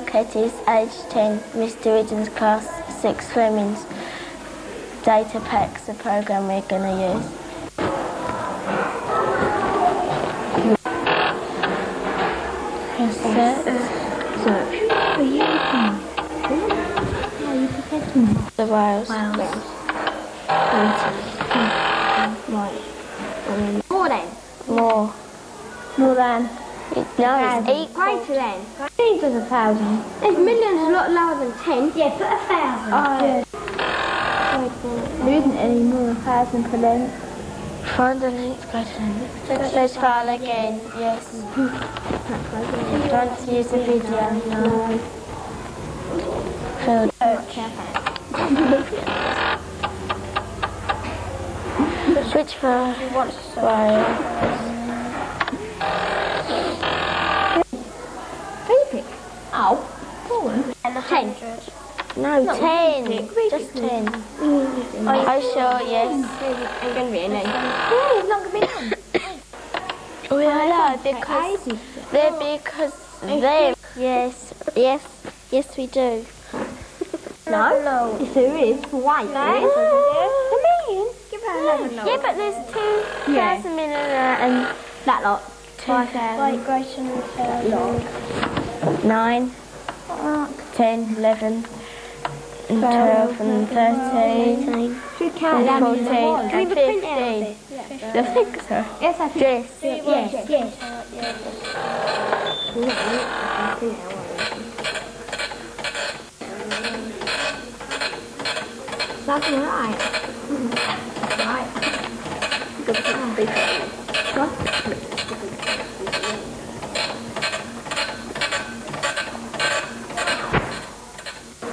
Market is age 10, Mr. Ridden's class 6 Fleming's data pack's the program we're going to use. Search. Are you looking? Are you protecting them? The Wales. Right. More then? More. More than? No, it's equal. Greater than? There's 1,000. There's millions a lot lower than 10. Yeah, put 1,000. Oh. There isn't any more than 1,000 for length. Find the length greater than. Let's file again, yes. Don't use the video. No. Which file? What's file? Oh, 10. No, 10. Just 10. Are you sure? Yes. I'm going to be in there. Yeah, it's not going to be done. We are because they. Yes, we do. No. Yes, there is. Why? No. A million. Give her 11 lot. Yeah, but there's 2,000 million and that lot. 2,000. Like greater than 1,000. 9, 10, 11, and 12, and 13, Should count and 14, Can we and print out 15. You think so? Yes, I think. Yes. That's right. Right.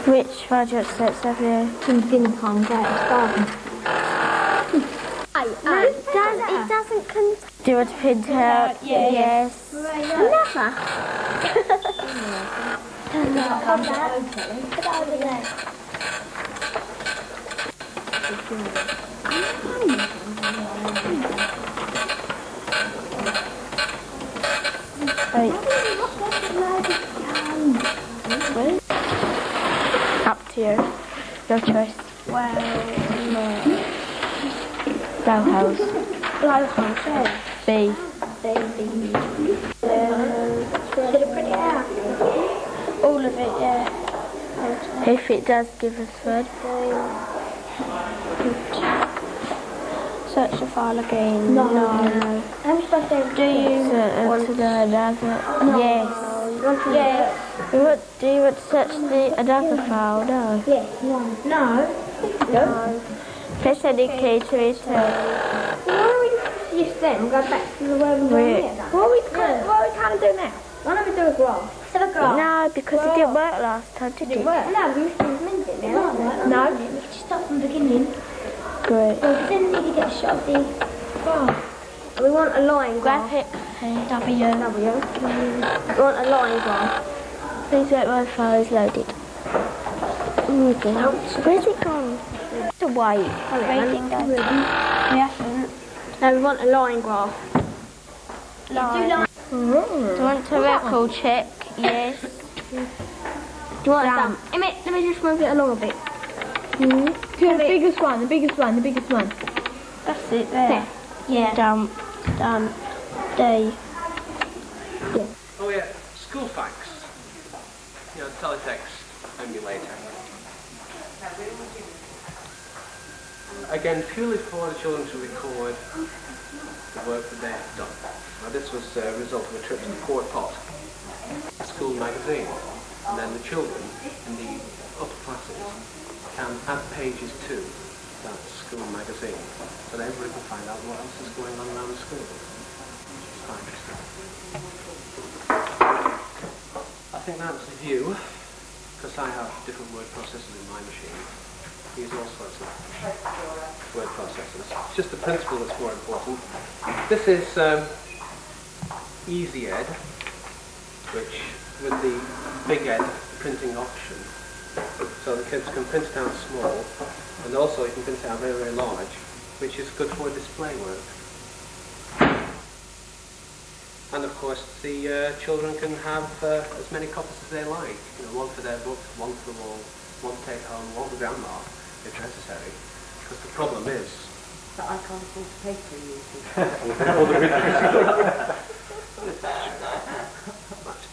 Which project sets have you? Didn't come out starting. It doesn't contain. Do you want to print out? Yes. Never. Up to you. Your choice. Well, Blowholes. yeah. B. Should I print it out? All of it, yeah. If it does give us word. Search the file again. No. How much does there Do you want to do another? Yes. Yes. Do you want to search another file? No. Yes. No. Press any key to return. Why don't we use them and go back to the way we were here? What are we trying to do now? Why don't we do a graph? Instead of graph? No, because it didn't work last time, did it? No, we must amend it now. No. We can just start from the beginning. Great. Well, then we need to get a shot of the graph. We want a line graph. Graphic W. We want a line graph. Please wait, my file is loaded. Where's it gone? It's away. Waiting though. We haven't. No, we want a line graph. Line. Do you want to record check? Yes. Do you want some? Let me just move it along a bit. The biggest one. That's it there. Yeah. Done. D. Oh yeah, school fax. You know, teletext emulator. Again, purely for the children to record the work that they have done. Now this was a result of a trip to the Port Pot school magazine. And then the children in the upper classes can add pages to that school magazine so that everybody can find out what else is going on around the school. I think that's the view, because I have different word processors in my machine. Use all sorts of word processors. It's just the principle that's more important. This is Easy Ed, which with the Big Ed printing option, so the kids can print it out small, and also you can print it out very, very large, which is good for display work. And of course, the children can have as many copies as they like. You know, one for their books, one for the wall, one to take home, one for grandma, if necessary. Because the problem is that I can't afford to pay for you.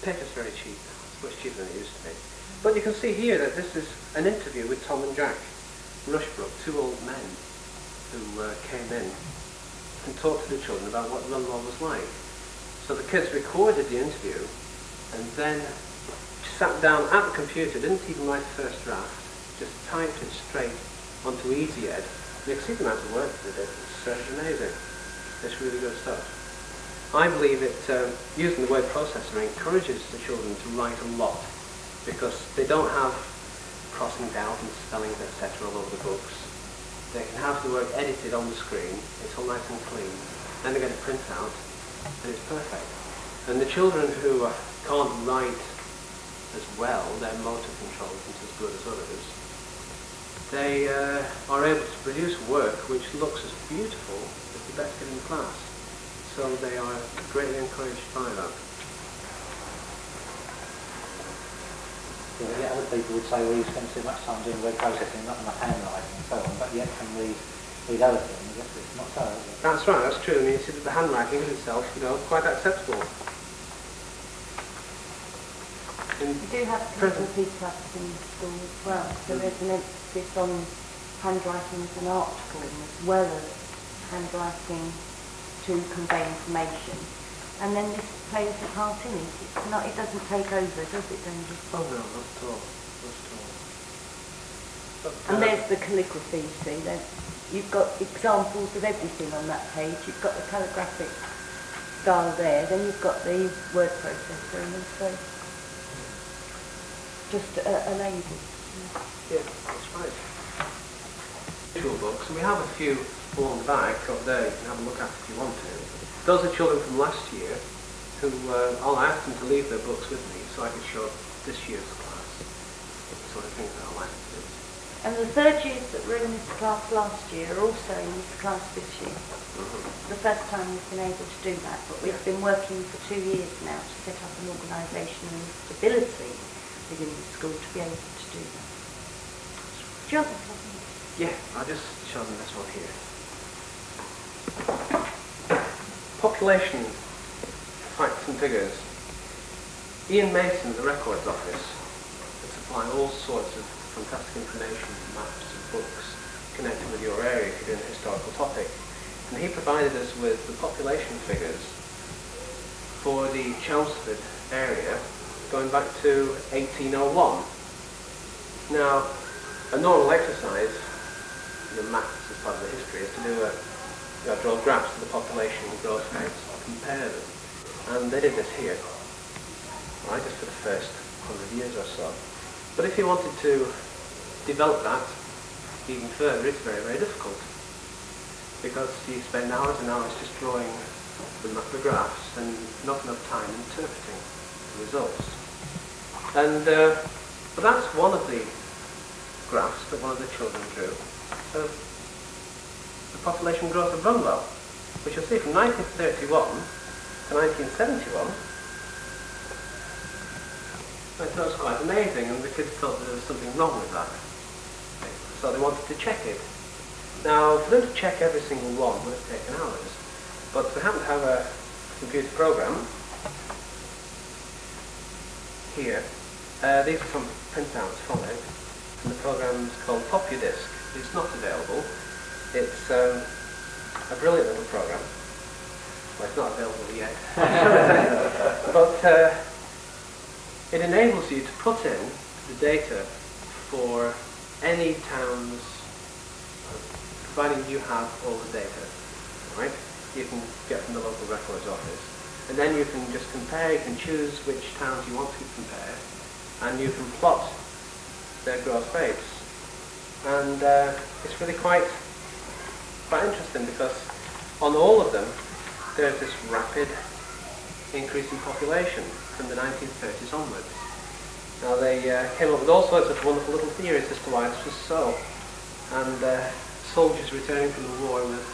Paper's very cheap now. It's much cheaper than it used to be. But you can see here that this is an interview with Tom and Jack Rushbrook, two old men who came in and talked to the children about what Runwell was like. So the kids recorded the interview and then sat down at the computer, didn't even write the first draft, just typed it straight onto EasyEd. You can see the amount of work they did. It's amazing. It's really good stuff. I believe it, using the word processor, encourages the children to write a lot because they don't have crossings out and spellings, etc. all over the books. They can have the work edited on the screen. It's all nice and clean. Then they get a printout and it's perfect. And the children who can't write as well, their motor control isn't as good as others, they are able to produce work which looks as beautiful as the best kid in the class. So they are greatly encouraged by that. Yeah, other people would say, well, you spend too much time doing word processing, not enough handwriting and so on, but yet from these other things, it's not so, is it? That's right, that's true. I mean, you see that the handwriting is itself, you know, quite acceptable. We do have people classes in the school as well, so there's an emphasis on handwriting as an art form as well as handwriting to convey information. And then this plays a part in it. It's not, it doesn't take over, does it, David? Oh no, not at all. Not at all. But, and there's the calligraphy, you see. You've got examples of everything on that page. You've got the calligraphic style there, then you've got the word processor, and also just a label. Yeah, that's right. Visual books, and we have a few along the back up there. You can have a look at if you want to. Those are children from last year who I asked them to leave their books with me so I could show this year's class the sort of things that I like to do. And the third years that were in this class last year are also in this class this year. The first time we've been able to do that, but we've been working for 2 years now to set up an organisation and stability within the school to be able to do that. Do you want to tell me? Yeah, I'll just show them this one here. Population facts and figures. Ian Mason, the Records Office, can supply all sorts of fantastic information, maps and books connected with your area if you're doing a historical topic. And he provided us with the population figures for the Chelmsford area going back to 1801. Now, a normal exercise, the maths as part of the history, is to do draw graphs of the population growth rates or compare them. And they did this here, right, just for the first 100 years or so. But if you wanted to develop that even further, it's very, very difficult. Because you spend hours and hours just drawing the graphs and not enough time interpreting the results. And but that's one of the graphs that one of the children drew. So the population growth of Runwell, which you'll see from 1931 to 1971. That was quite amazing, and the kids thought there was something wrong with that. So they wanted to check it. Now, for them to check every single one would have taken hours, but we happen to have a computer program here. These are some printouts from it, and the program is called PopuDisc. It's not available. It's a brilliant little program. Well, it's not available yet. But it enables you to put in the data for any towns, providing you have all the data, right? You can get from the local records office. And then you can just compare, you can choose which towns you want to compare, and you can plot their growth rates. And it's really quite interesting because on all of them there's this rapid increase in population from the 1930s onwards. Now they came up with all sorts of wonderful little theories as to why this was so, and soldiers returning from the war with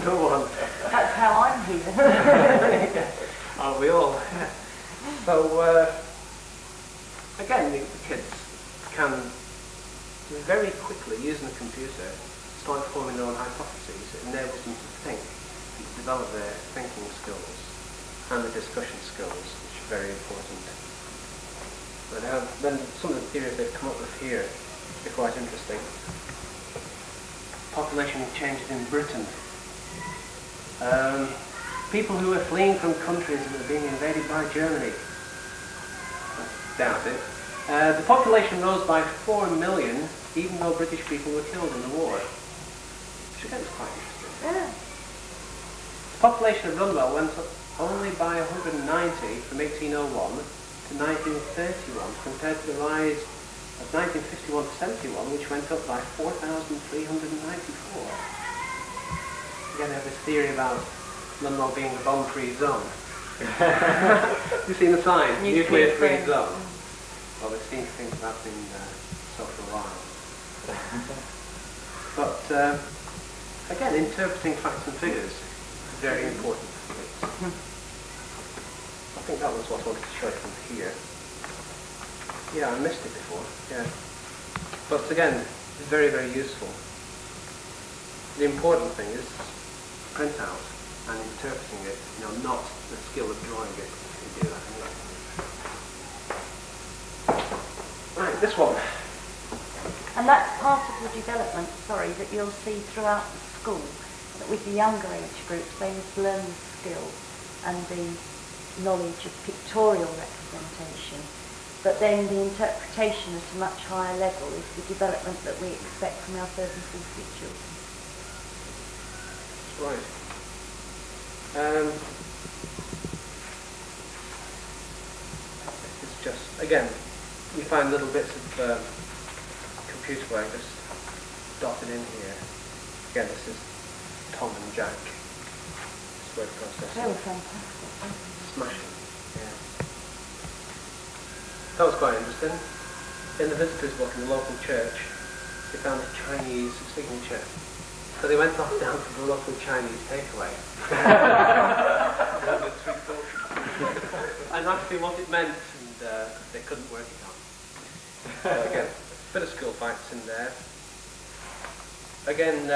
no one. That's how I'm here. Aren't we all? Yeah. So, again, the kids can very quickly, using the computer, start forming their own hypotheses. It enables them to think, and to develop their thinking skills and the discussion skills, which are very important. But then some of the theories they've come up with here are quite interesting. Population changes in Britain. People who are fleeing from countries that are being invaded by Germany. I doubt it. The population rose by 4 million, even though British people were killed in the war. Which again is quite interesting. Yeah. The population of Runwell went up only by 190 from 1801 to 1931, compared to the rise of 1951 to 71, which went up by 4,394. Again, I have this theory about Runwell being a bomb-free zone. You've seen the sign, nuclear-free zone. Well, they've seen things about in so for a while. But again, interpreting facts and figures is very important. I think that was what I wanted to show from here. Yeah, I missed it before. Yeah, but again, it's very, very useful. The important thing is print out and interpreting it, not the skill of drawing it. You can do that anyway. Right, this one. And that's part of the development, that you'll see throughout the school, that with the younger age groups, they must learn the skill and the knowledge of pictorial representation. But then the interpretation at a much higher level is the development that we expect from our third and fourth year children. Right. It's just, again, you find little bits of computer work just dotted in here. Again, this is Tom and Jack. This word processing. They were fantastic. Smashing. Yeah. That was quite interesting. In the visitors' book in the local church, they found a Chinese signature. So they went off down to the local Chinese takeaway. And asked him what it meant, and they couldn't work it out. So again, a bit of school facts in there. Again,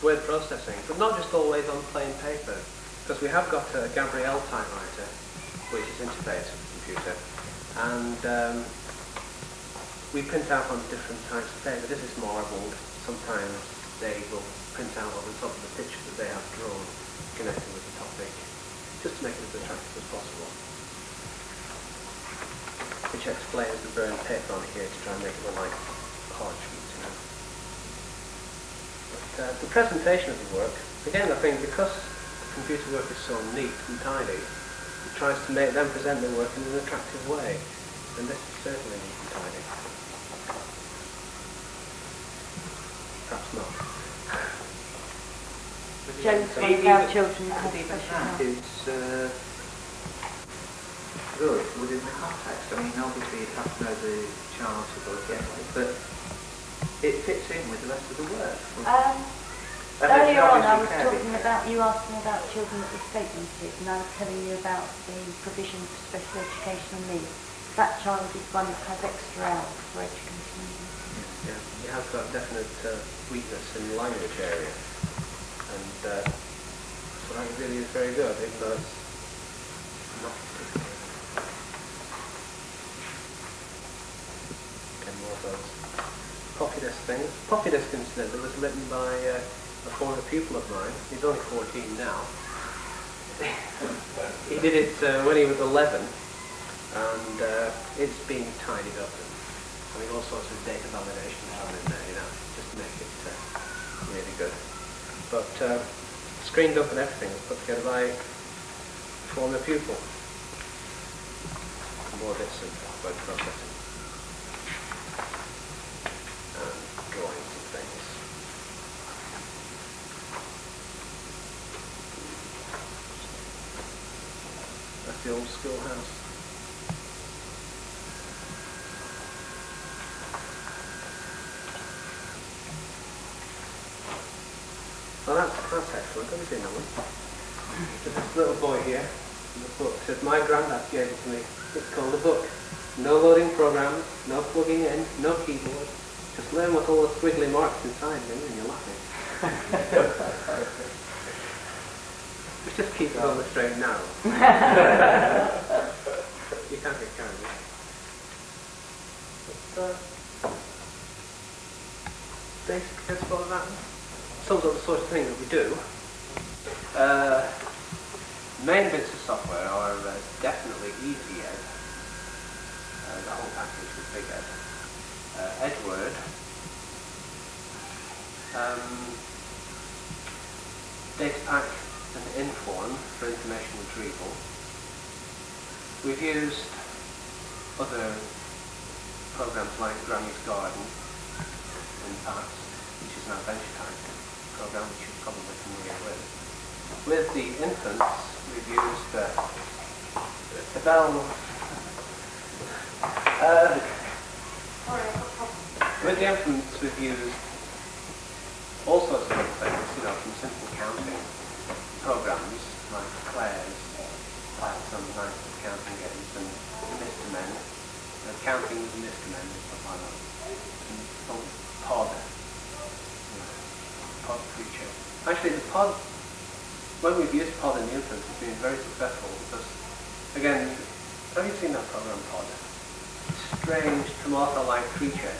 word processing, but not just always on plain paper, because we have got a Gabrielle typewriter, which is interfaced with the computer, and we print out on different types of paper. This is marbled. Sometimes they will print out on the top of the picture that they have drawn, connected with the topic, just to make it as attractive as possible. Which explains the burned paper on here to try and make it look like parchment, But the presentation of the work, again, I think because the computer work is so neat and tidy, it tries to make them present their work in an attractive way, and this is certainly neat and tidy. Perhaps not. Joe's one of our children that have special It's good within the context. I mean, obviously you'd have to know the child to go again, but it fits in with the rest of the work. Earlier on I was talking about, you asked me about children that were state limited, and I was telling you about the provision for special educational needs. That child is one that has extra hours for educational needs. Yeah, you have got definite weakness in the language area, and so that really is very good, even though it's not particularly. Okay, more of those Poppy Disk things. Poppy Disk, incidentally, was written by a former pupil of mine. He's only 14 now. He did it when he was 11, and it's being tidied up. I mean, all sorts of data validation on in there, just to make it really good. But screened up and everything was put together by a former pupil. More bits of word processing and drawings and things. That's the old schoolhouse. Well, that's excellent. Have you seen that one? to this little boy here. And the book says, my granddad gave it to me. It's called a book. No loading programs, no plugging in, no keyboard. Just learn what all the squiggly marks inside do and you're laughing. Let's just keep it on the straight and narrow. You can't get carried away. Basic principle of that sums up the sort of thing that we do. Main bits of software are definitely Easy Ed, the whole package with Big Ed, Edward, Datapack and Inform for information retrieval. We've used other programs like Granny's Garden in the past, which is an adventure type program which you're probably familiar with. With the infants, we've used with the infants, we've used all sorts of other things, you know, from simple counting programs like Claire's, some nice counting games, and Mr. Men, counting with Mr. Men and stuff like that. And Pod, Pod creature. Actually, the Pod, when we've used Pod in the infants, it's been very successful because, again, have you seen that program, Pod? Strange tomato-like creature,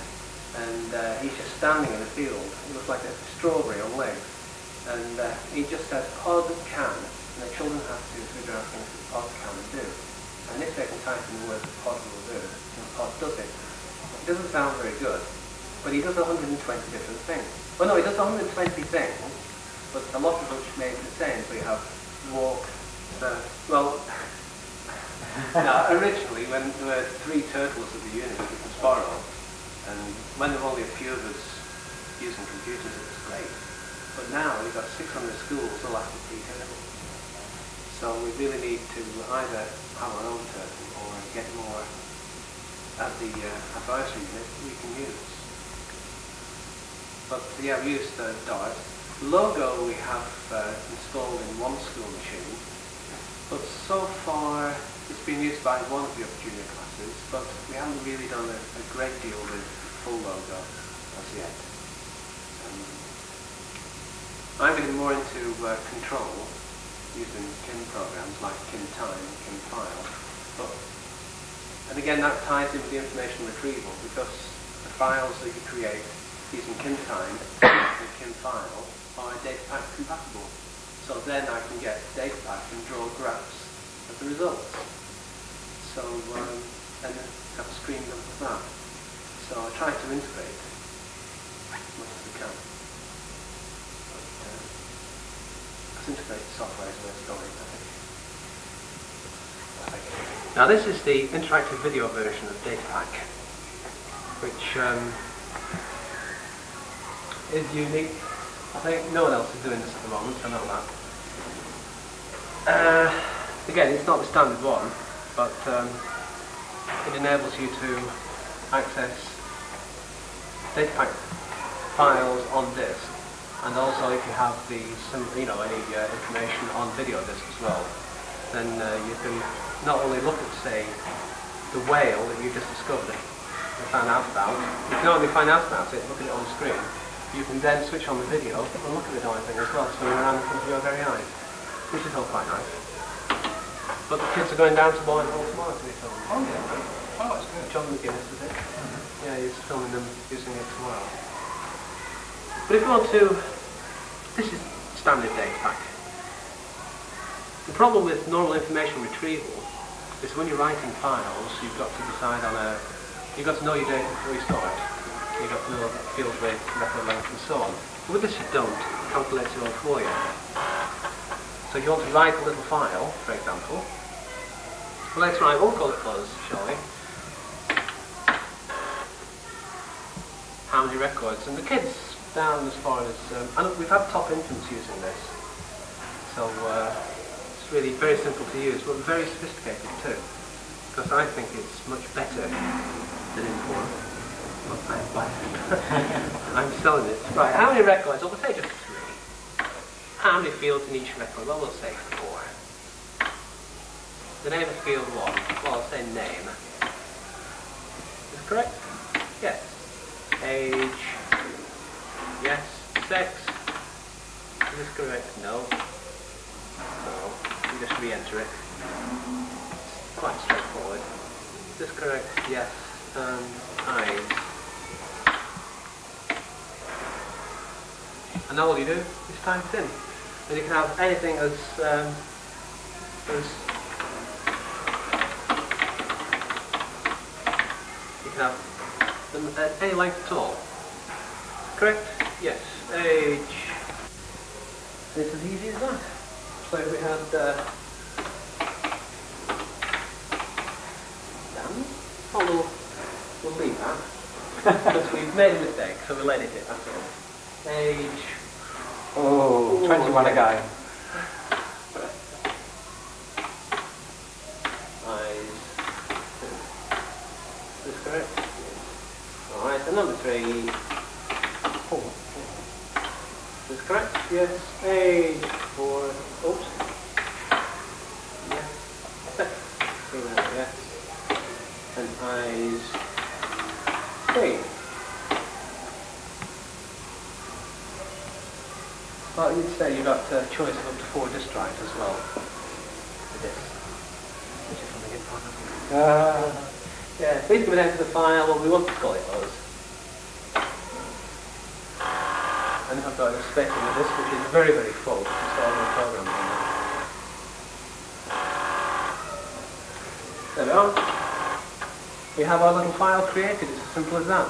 and he's just standing in a field. He looks like a strawberry on legs, and he just says Pod can, and the children have to figure out things that Pod can do. And if they can type in the word that Pod will do, then Pod does it. It doesn't sound very good, but he does 120 different things. Well, no, he does 120 things, but a lot of which may be the same. So you have walk, now, originally, when there were 3 turtles at the unit, it was Sparrow, and when there were only a few of us using computers, it was great. But now we've got 600 schools all after 3 turtles. So we really need to either have our own turtle or get more at the advisory unit we can use. But yeah, we used Dart. Logo we have installed in one school machine, but so far it's been used by one of the upper junior classes, but we haven't really done a great deal with full logo as yet. I'm getting more into control using KIM programs like KIM Time, KIM File. And again, that ties in with the information retrieval because the files that you create using KIM Time and KIM File are Datapack compatible. So then I can get Datapack and draw graphs of the results. So, and then have a screen up of that. So I try to integrate as much as we can. But integrate the software is where it's going, I think. Now this is the interactive video version of Datapack, which is unique. I think no one else is doing this at the moment, I know that. Again, it's not the standard one, but it enables you to access Datapack files on disk, and also if you have any information on video disk as well, then you can not only look at, say, the whale that you just discovered and found out about. You can not only find out about it, look at it on the screen. You can then switch on the video and look at the darn thing as well, swimming around in front of your very eyes, which is all quite nice. But the kids are going down to Bourne Hall tomorrow to be filmed. Oh, yeah. Oh, that's good. John McGuinness, is it? Yeah, he's filming them using it tomorrow. But if you want to, this is standard Datapack. The problem with normal information retrieval is when you're writing files, you've got to decide on you've got to know your data before you start. You've got to know field width, record length, and so on. But with this you don't. It calculates it all for you. So if you want to write a little file, for example, well, let's write, we'll call it buzz, shall we? How many records? And the kids down as far as, and we've had top infants using this, so it's really very simple to use, but very sophisticated too, because I think it's much better than Inform. I'm selling it. Right, how many records? Well, we'll say just 3. How many fields in each record? Well, we'll say 4. the name of field 1, well, I'll say name. Is this correct? Yes. Age. Yes. Sex. Is this correct? No. So, you just re-enter it. It's quite straightforward. Is this correct? Yes. And eyes. And now all you do is type it in. And you can have anything as you can have them at any length at all. Correct? Yes. Age. It's as easy as that. So if we had Dan, oh, we'll leave that. Because we've made a mistake, so we'll edit it, that's all. Age. Oh, 21 again. Eyes. Is this correct? Yes. Alright, and number 3. Oh. Is this correct? Yes. Age 4. Oops. Yes. Yes. And eyes 3. Well, you'd say you've got a choice of up to 4 disk drives as well. For this. Which is something important. Yeah, please come down to the file, well, we want to call it those. And I've got a spec in this, which is very, very full. Just all my programs on there. There we are. We have our little file created, it's as simple as that.